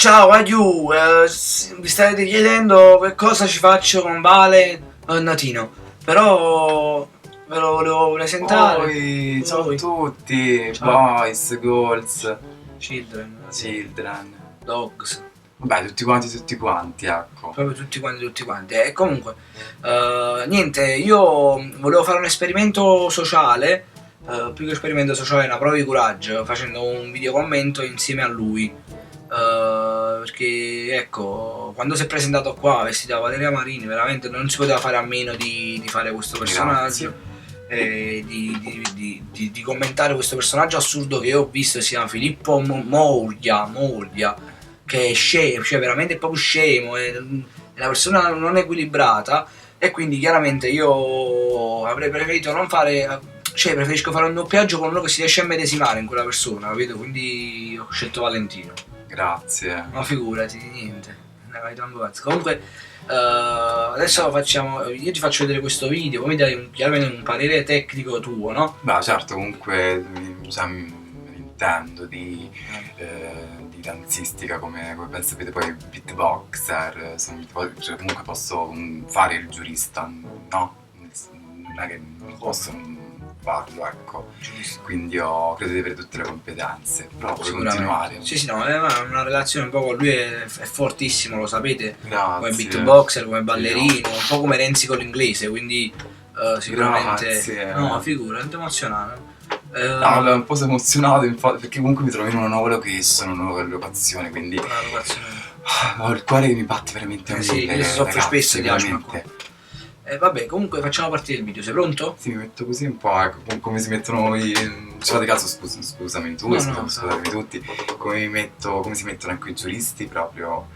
Ciao, aiù, vi state chiedendo che cosa ci faccio con Vale e Natino, però ve lo volevo presentare. Poi, ciao a Poi, tutti, ciao. boys, girls, Children, children. dogs, Vabbè, tutti quanti, ecco. proprio tutti quanti. E comunque, niente, io volevo fare un esperimento sociale, più che esperimento sociale, una prova di coraggio, facendo un videocommento insieme a lui. Perché ecco, quando si è presentato qua vestito da Valeria Marini, veramente non si poteva fare a meno di fare questo personaggio e di commentare questo personaggio assurdo che io ho visto, si chiama Filippo Mourgia, che è scemo, cioè veramente è proprio scemo, è una persona non equilibrata, e quindi chiaramente io avrei preferito non fare, cioè preferisco fare un doppiaggio con uno che si riesce a medesimare in quella persona, capito? Quindi ho scelto Valentino. Grazie. Ma figurati, niente. Ne vai tanto cazzo. Comunque, adesso facciamo. Io ti faccio vedere questo video, poi mi dai chiaramente un parere tecnico tuo, no? Beh, certo, comunque me ne intendo di danzistica come ben sapete, poi beatboxer, cioè, comunque posso fare il giurista, no? Non è che non posso farlo, ecco. Giusto. Quindi credo di avere tutte le competenze, però puoi Sicuramente. continuare. Sì, no, è una relazione un po' con lui è fortissimo, lo sapete. Grazie. Come beatboxer, come ballerino, un po' come Renzi con l'inglese, quindi sicuramente. Grazie. No, figurati, emozionante. No, un po' sono emozionato, infatti, perché comunque mi trovo in una nuova location, una nuova locazione, quindi Una locazione. ho il cuore che mi batte veramente a Sì, mille, io soffro ragazzi, spesso di asma. veramente. Vabbè, comunque facciamo partire il video, sei pronto? Sì, mi metto così un po', ecco, come si mettono ci fate caso, scusami tu, No, scusatemi tutti, come si mettono anche i giuristi proprio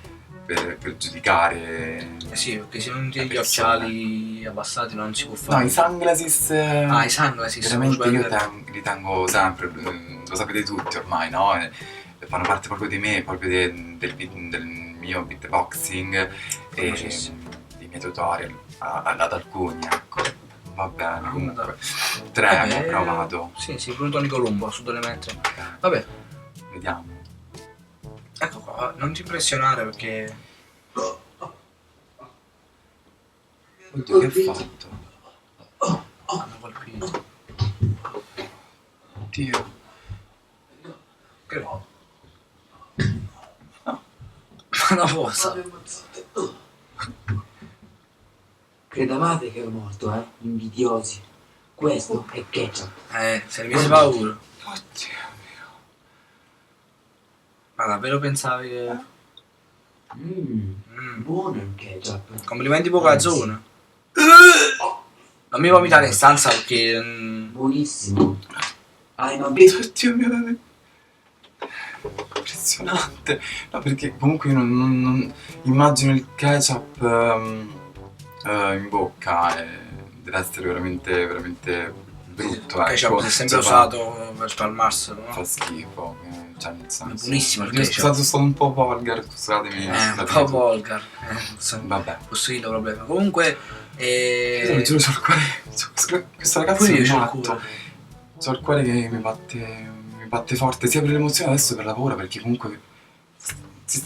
per giudicare. Sì, perché se non tieni le gli persone. occhiali abbassati non si può No, fare. i sunglasses. I sunglasses. Veramente io li tengo sempre, lo sapete tutti ormai, no? Fanno parte proprio di me, proprio del mio beatboxing e dei miei tutorial ad alcuni, ecco. Va bene, comunque. Tremo, però vado. Sì, pronto Nicolumbo, su delle metri. Vabbè, Vediamo. ecco qua, non ti impressionare perché. Oddio, che ha fatto? Hanno colpito. Oddio. Che no? Ma una cosa. Credevate che ero morto, invidiosi. Questo è ketchup. Se ne mise paura. Oddio mio. Ma davvero pensavi che. Buono il ketchup. Complimenti poca zona. Non mi vomitare in stanza perché. Buonissimo. Ma beso. Oddio mio. Impressionante. No, perché comunque io non immagino il ketchup in bocca e deve essere veramente brutto, ecco. Ketchup si è sempre usato per spalmarselo, no? Fa schifo, cioè nel senso. È buonissimo il Scusate, ketchup. sono stato un po' volgar, scusatemi. Un po' volgar. Vabbè. Posso dire il problema. Comunque. Io vi giuro, c'ho il cuore. Questo ragazzo Pure è io un c'ho il matto. cuore. C'ho il cuore che mi batte forte, sia per l'emozione adesso che per la paura, perché comunque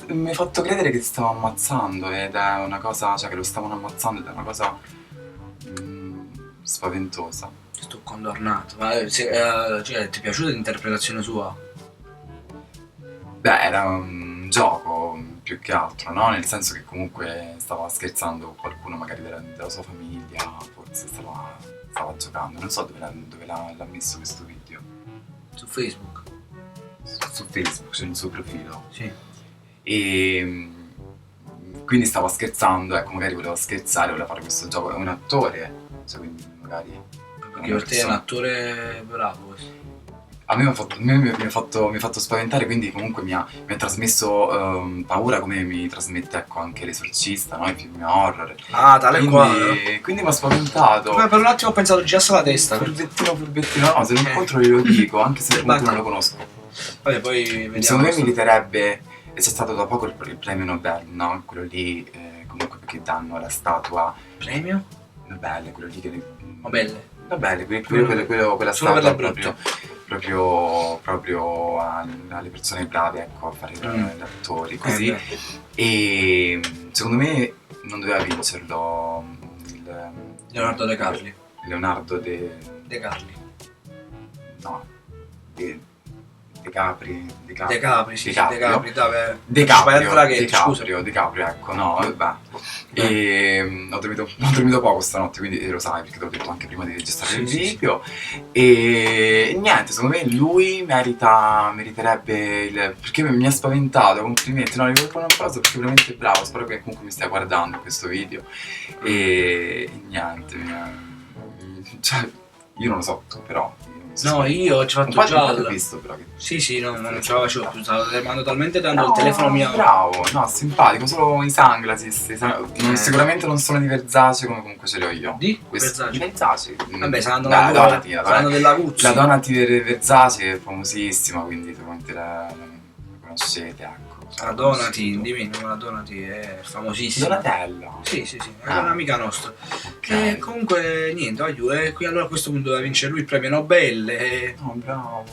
mi hai fatto credere che ti stavo ammazzando ed è una cosa, cioè che lo stavano ammazzando ed è una cosa spaventosa. Sto condornato. Ma cioè, ti è piaciuta l'interpretazione sua? Beh, era un gioco più che altro, no? Nel senso che comunque stava scherzando con qualcuno magari della sua famiglia, forse stava giocando, non so dove l'ha messo questo video. Su Facebook? Su Facebook, c'è il suo profilo. Sì. E quindi stava scherzando, ecco, magari voleva scherzare, voleva fare questo gioco, è un attore, cioè quindi magari. Perché per te è un attore bravo questo. A me mi ha fatto spaventare, quindi comunque mi ha trasmesso paura, come mi trasmette, ecco, anche L'Esorcista, no? I film horror. Ah, tale qua. Quindi mi ha spaventato. Per un attimo ho pensato girasse la testa. Furbettino, no, se lo incontro glielo dico, anche se comunque non lo conosco. Vabbè, poi vediamo. Secondo me meriterebbe, e c'è stato da poco il premio Nobel, no? Quello lì, comunque perché danno la statua. Premio? Nobel, quello lì che. Nobel. Nobel, quella Solo statua per le proprio. proprio alle persone brave, ecco, a fare gli attori, così. beh. E secondo me non doveva vincerlo Leonardo De Carli. Leonardo De Carli. no, De Capri, De Capri, sì, DiCaprio. De Capri, dai, DiCaprio, ecco, no, vabbè. E ho dormito poco stanotte, quindi lo sai, perché te l'ho detto anche prima di registrare il Sì, video. E niente, secondo me lui meriterebbe perché mi ha spaventato, complimenti, no, ricordo una cosa perché è veramente bravo, spero che comunque mi stia guardando questo video. E niente, cioè, io non lo so tu, però. No, io ci ho un fatto po' già. di visto però che... Sì, no, non ce la facevo più, stavo mando talmente tanto il telefono mio. Bravo, no, simpatico, solo i sunglasses. Sicuramente non sono di Versace come comunque ce li ho io. Di Versace? Vabbè, saranno la Donati, della Guzzi. la Donati Versace è famosissima, quindi sicuramente la conoscete, ecco. La Donati, dimmi, la Donati è famosissima. Donatella. Sì, è un'amica nostra. Okay. E comunque niente, qui allora a questo punto doveva vincere lui il premio Nobel Oh, bravo.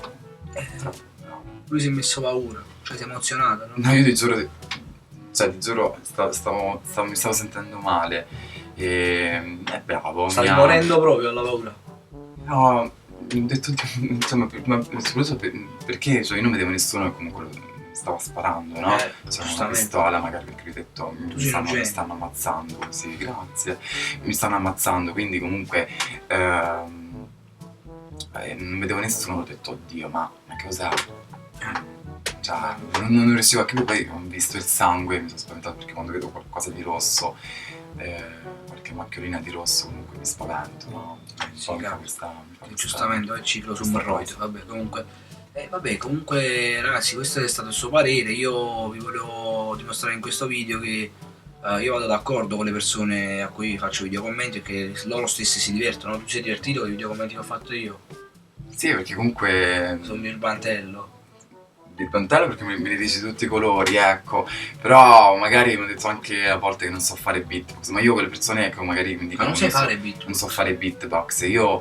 Troppo bravo. lui si è messo paura, cioè si è emozionato, no? No, io ti giuro, mi stavo sentendo male. E è bravo. Stavi morendo proprio alla paura. No, ho detto, insomma, ma soprattutto perché cioè, io non vedevo nessuno e comunque stava sparando, no? C'era una pistola magari perché gli ho detto mi stanno ammazzando, sì, grazie, mi stanno ammazzando, quindi comunque non vedevo nessuno, ho detto oddio, ma che cos'è? Cioè, non riuscivo a capire, poi ho visto il sangue e mi sono spaventato perché quando vedo qualcosa di rosso, qualche macchiolina di rosso comunque mi spavento, no? Sì, giustamente è ciclo su Morroid, vabbè, comunque ragazzi, questo è stato il suo parere. Io vi volevo dimostrare in questo video che io vado d'accordo con le persone a cui faccio video commenti e che loro stesse si divertono. Tu sei divertito con i video commenti che ho fatto io? Sì, perché comunque sono il bantello perché me li dici tutti i colori, ecco. Però magari mi ho detto anche a volte che non so fare beatbox, ma io quelle persone che magari mi dicono non sai fare beatbox? Non so fare beatbox, io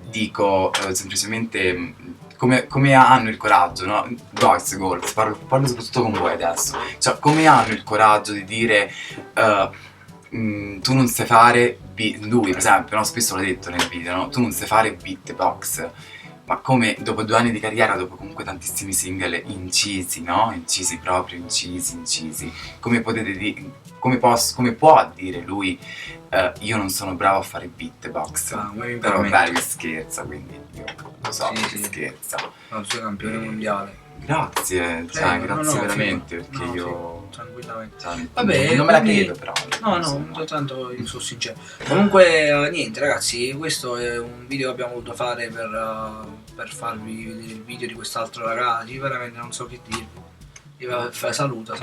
dico semplicemente come hanno il coraggio, no? Voice goals, parlo soprattutto con voi adesso. Cioè, come hanno il coraggio di dire tu non sai fare lui per esempio, no? Spesso l'ho detto nel video, no? Tu non sai fare beatbox. Ma come dopo 2 anni di carriera, dopo comunque tantissimi single incisi, no? Incisi, come potete dire, come può dire lui io non sono bravo a fare beatbox? Però beh, lui scherza, quindi io lo so che scherza. No, tu sei campione mondiale. Grazie, grazie veramente, perché io tranquillamente. Vabbè, non me la credo però. No, tanto io sono sincero. Comunque niente ragazzi, questo è un video che abbiamo voluto fare per farvi vedere il video di quest'altro ragazzo. Io veramente non so che dirvi. Saluta.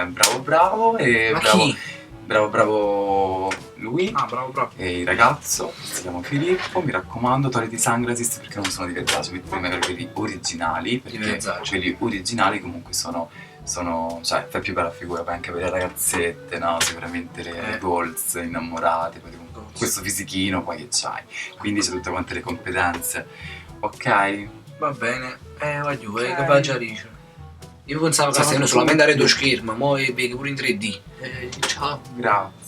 Bravo e ma bravo. Chi? Bravo lui. Bravo. E il ragazzo si chiama Filippo, mi raccomando, togliti i sunglasses perché non sono di Versace, metti magari quelli originali, perché quelli originali comunque sono cioè fai più bella figura, puoi anche avere ragazzette, no? Sicuramente le goals innamorate, poi comunque questo fisichino poi che c'hai, quindi c'è tutte quante le competenze, ok? Va bene, va giù, che va già dice. Io pensavo che stavano solamente a retro schermo, ma è pure in 3D. Ciao. Grazie.